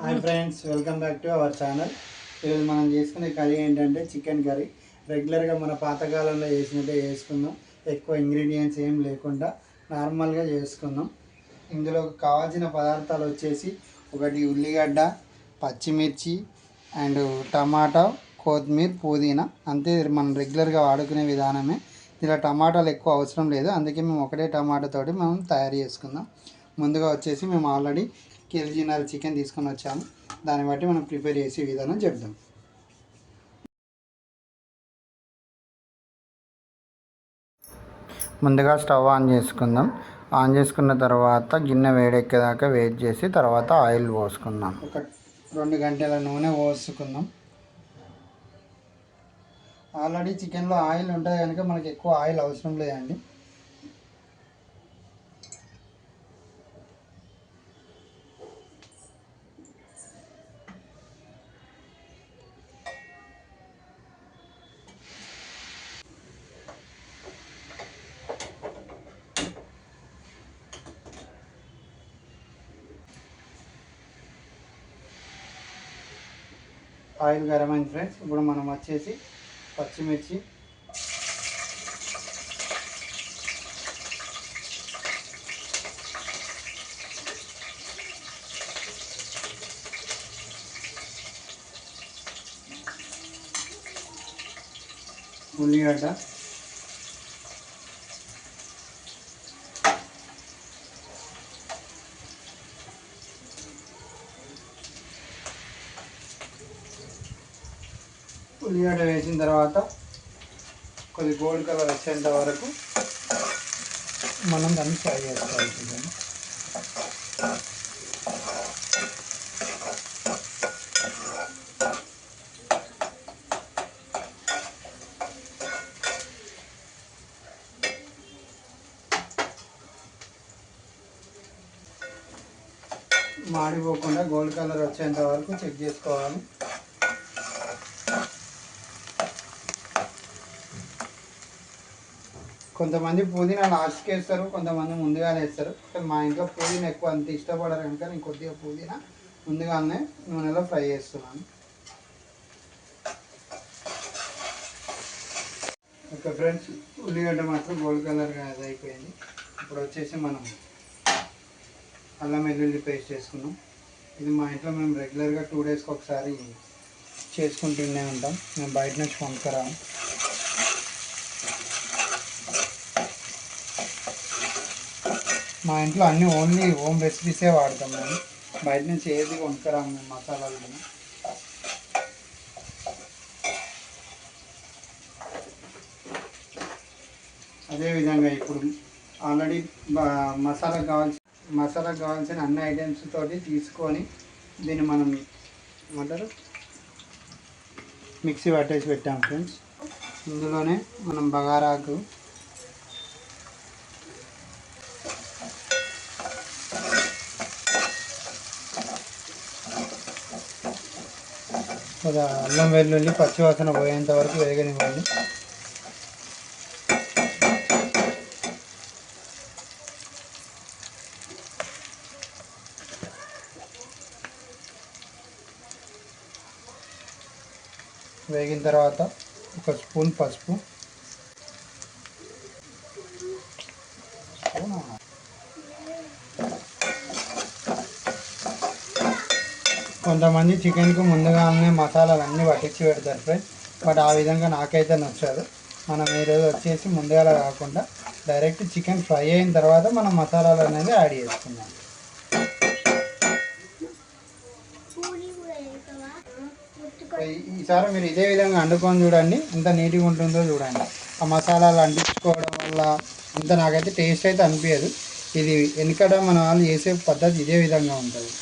Hi friends, welcome back to our channel. ఈరోజు మనం చేసుకునే కర్రీ ఏంటంటే చికెన్ కర్రీ. రెగ్యులర్గా మన పాతకాలంలో చేసినట్టే చేసుకుందాం. ఎక్కువ ఇంగ్రీడియంట్స్ ఏం లేకుండా నార్మల్గా చేసుకుందాం. ఇందులో కావాల్సిన పదార్థాలు వచ్చేసి ఒకటి ఉల్లిగడ్డ, పచ్చిమిర్చి అండ్ టమాటా, కొత్తిమీర, పుదీనా. అంతే, మనం రెగ్యులర్గా వాడుకునే విధానమే. ఇలా టమాటాలు ఎక్కువ అవసరం లేదు, అందుకే మేము ఒకటే టమాటాతోటి మనం తయారు చేసుకుందాం. ముందుగా వచ్చేసి మేము ఆల్రెడీ కేజీన్నర చికెన్ తీసుకొని వచ్చాము. దాన్ని బట్టి మనం ప్రిపేర్ చేసే విధానం చెప్దాం. ముందుగా స్టవ్ ఆన్ చేసుకుందాం. ఆన్ చేసుకున్న తర్వాత గిన్నె వేడెక్కేదాకా వెయిట్ చేసి తర్వాత ఆయిల్ పోసుకుందాం. ఒక 2 గంటల నూనె పోసుకుందాం. ఆల్రెడీ చికెన్లో ఆయిల్ ఉంటుంది కనుక మనకి ఎక్కువ ఆయిల్ అవసరం లేదండి. ఆయిల్ గరం అయింది ఫ్రెండ్స్. ఇప్పుడు మనం వచ్చేసి పచ్చిమిర్చి, ఉల్లిగడ్డ, ఉల్లిగడ్డ వేసిన తర్వాత కొద్ది గోల్డ్ కలర్ వచ్చేంత వరకు మనం దాన్ని ఫ్రై చేసుకోవాలి. మాడిపోకుండా గోల్డ్ కలర్ వచ్చేంత వరకు చెక్ చేసుకోవాలి. కొంతమంది పుదీనా లాస్ట్కి వేస్తారు, కొంతమంది ముందుగానే వేస్తారు. మా ఇంట్లో పుదీనా ఎక్కువ అంత ఇష్టపడరు కనుక నేను కొద్దిగా పుదీనా ముందుగానే నూనెలో ఫ్రై చేస్తున్నాను. ఓకే ఫ్రెండ్స్, ఉల్లిగడ్డ మాత్రం గోల్డ్ కలర్గా అది అయిపోయింది. ఇప్పుడు వచ్చేసి మనం అల్లం వెల్లుల్లి పేస్ట్ చేసుకున్నాం. ఇది మా ఇంట్లో మేము రెగ్యులర్గా 2 డేస్కి ఒకసారి చేసుకుంటూనే ఉంటాం. మేము బయట నుంచి కొనుక్కరాము. మా ఇంట్లో అన్నీ ఓన్లీ హోమ్ రెసిపీసే వాడతాం. మేము బయట నుంచి ఏది కొనుక్కరాము. మేము మసాలాలు అదేవిధంగా ఇప్పుడు ఆల్రెడీ మసాలాకు కావాల్సిన అన్ని ఐటమ్స్ తోటి తీసుకొని దీన్ని మనం ఏమంటారు మిక్సీ పట్టేసి పెట్టాం ఫ్రెండ్స్. ఇందులోనే మనం బగారాకు, అల్లం వెల్లుల్లి పచ్చివాసన పోయేంత వరకు వేగనివ్వండి. వేగిన తర్వాత 1 స్పూన్ పసుపు, కొంతమంది చికెన్కు ముందుగానే మసాలాలు అన్నీ పట్టించి పెడతారు ఫ్రెండ్స్, బట్ ఆ విధంగా నాకైతే నచ్చదు. మనం ఈరోజు వచ్చేసి ముందుగా కాకుండా డైరెక్ట్ చికెన్ ఫ్రై అయిన తర్వాత మనం మసాలాలు అనేది యాడ్ చేసుకుందాం. ఈసారి మీరు ఇదే విధంగా వండుకొని చూడండి, ఎంత నీట్గా ఉంటుందో చూడండి. ఆ మసాలాలు అంటించుకోవడం వల్ల అంత నాకైతే టేస్ట్ అయితే అనిపించదు. ఇది వెనుకట మన వాళ్ళు చేసే పద్ధతి ఇదే విధంగా ఉంటుంది.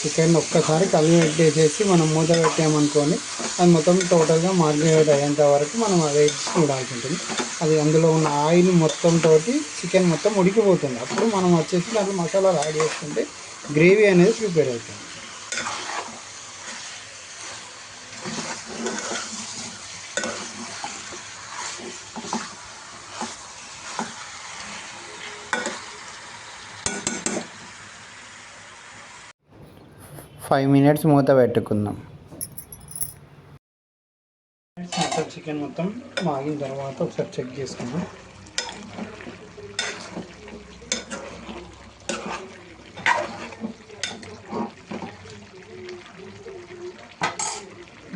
చికెన్ ఒక్కసారి కలిపేసేసి మనం మూత పెట్టామనుకోండి, అది మొత్తం టోటల్గా మారినేట్ అయ్యేంత వరకు మనం అదే చూడాల్సి ఉంటుంది. అది అందులో ఉన్న ఆయిల్ మొత్తం తోటి చికెన్ మొత్తం ఉడికిపోతుంది. అప్పుడు మనం వచ్చేసి దాంట్లో మసాలాలు యాడ్ చేసుకుంటే గ్రేవీ అనేది ప్రిపేర్ అవుతుంది. ఫైవ్ మినిట్స్ మూత పెట్టుకుందాం. మొత్తం చికెన్ మొత్తం మాగిన తర్వాత ఒకసారి చెక్ చేసుకుందాం.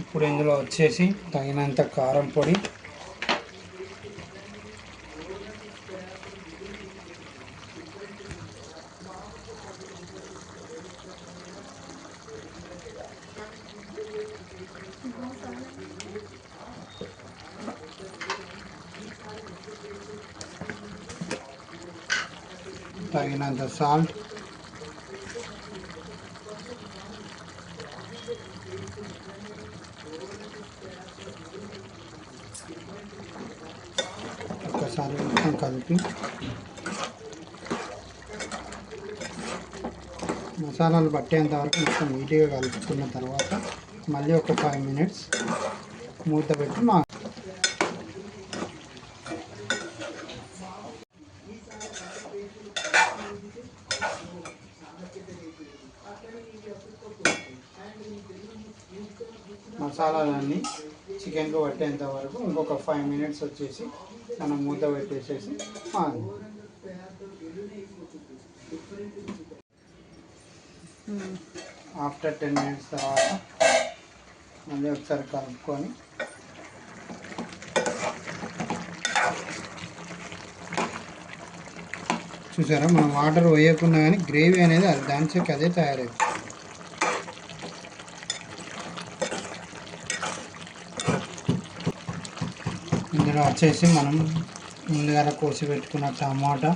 ఇప్పుడు ఇందులో వచ్చేసి తగినంత కారం పొడి, తగినంత సాల్ట్, ఒక్కసారి మొత్తం కలిపి మసాలాలు పట్టేంత వరకు మొత్తం నీట్గా కలుపుకున్న తర్వాత మళ్ళీ ఒక 5 మినిట్స్ మూత పెట్టి మసాలాలన్నీ చికెన్కు పట్టేంత వరకు ఇంకొక 5 మినిట్స్ వచ్చేసి మనం మూత పెట్టేసేసి ఆఫ్టర్ 10 మినిట్స్ తర్వాత మళ్ళీ ఒకసారి కలుపుకొని చూసారా, మనం వాటర్ వేయకుండా కానీ గ్రేవీ అనేది అది దాని అదే తయారైంది. ఇందులో వచ్చేసి మనం ముందుగా కోసి పెట్టుకున్న టమాటా,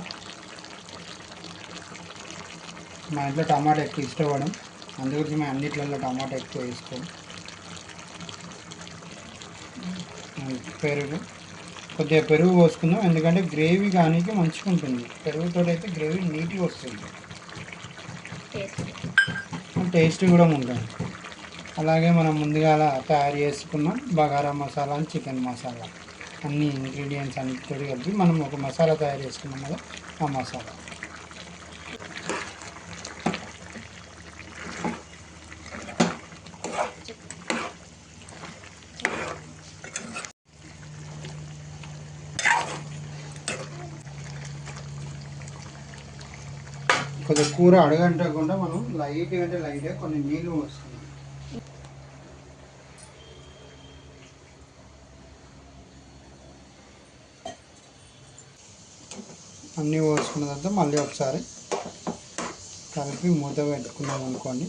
మా ఇంట్లో టమాటా ఎక్కువ ఇష్టపడం, అందుగురించి మేము అన్నిట్లలో టమాటా ఎక్కువ వేసుకోం. పెరుగు, కొద్దిగా పెరుగు పోసుకుందాం, ఎందుకంటే గ్రేవీ కానీ మంచిగా ఉంటుంది. పెరుగుతో అయితే గ్రేవీ నీట్గా వస్తుంది, టేస్ట్ కూడా ఉంటుంది. అలాగే మనం ముందుగా తయారు చేసుకున్న బగారా మసాలా, చికెన్ మసాలా, అన్ని ఇంగ్రీడియంట్స్ అన్నిటితో కలిపి మనం ఒక మసాలా తయారు చేసుకున్నాం కదా, ఆ మసాలా కొద్దిగా కూర అడగంటకుండా మనం లైట్గా కొన్ని నీళ్ళు పోసుకున్నాం. అన్నీ పోసుకున్న తర్వాత మళ్ళీ ఒకసారి కలిపి మూత పెట్టుకున్నాం అనుకోండి,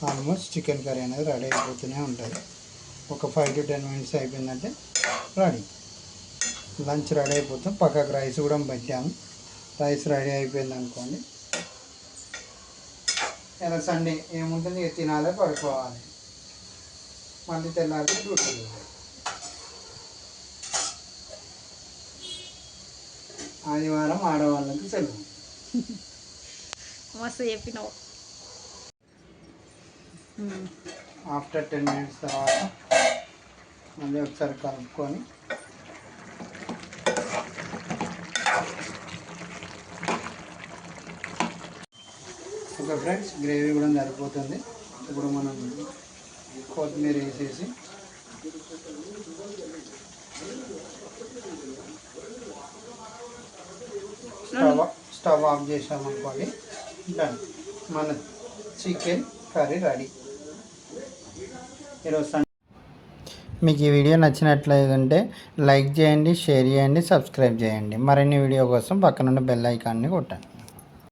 ఆల్మోస్ట్ చికెన్ కర్రీ అనేది రెడీ అయిపోతూనే ఉంటుంది. ఒక 5 to 10 మినిట్స్ అయిపోయిందంటే రెడీ. లంచ్ రెడీ అయిపోతాం. పక్కకు రైస్ కూడా పెట్టాము. రైస్ రెడీ అయిపోయింది అనుకోండి, ఇలా సండే ఏముంటుంది, తినాలి, పడుకోవాలి, మళ్ళీ తెల్లారి డ్యూటీ. ఆదివారం ఆడవాళ్ళకి సెలవు. మస్తు చెప్పినావు. ఆఫ్టర్ 10 మినిట్స్ తర్వాత మళ్ళీ ఒకసారి కలుపుకొని ఓకే ఫ్రెండ్స్, గ్రేవీ కూడా సరిపోతుంది. ఇప్పుడు మనం కొత్తిమీర వేసేసి స్టవ్ ఆఫ్ చేసామనుకోండి, డన్, మన చికెన్ కర్రీ రెడీ. ఈరోజు మీకు ఈ వీడియో నచ్చినట్లయితే లైక్ చేయండి, షేర్ చేయండి, సబ్స్క్రైబ్ చేయండి. మరిన్ని వీడియో కోసం పక్కనున్న బెల్ ఐకాన్ని కొట్టండి.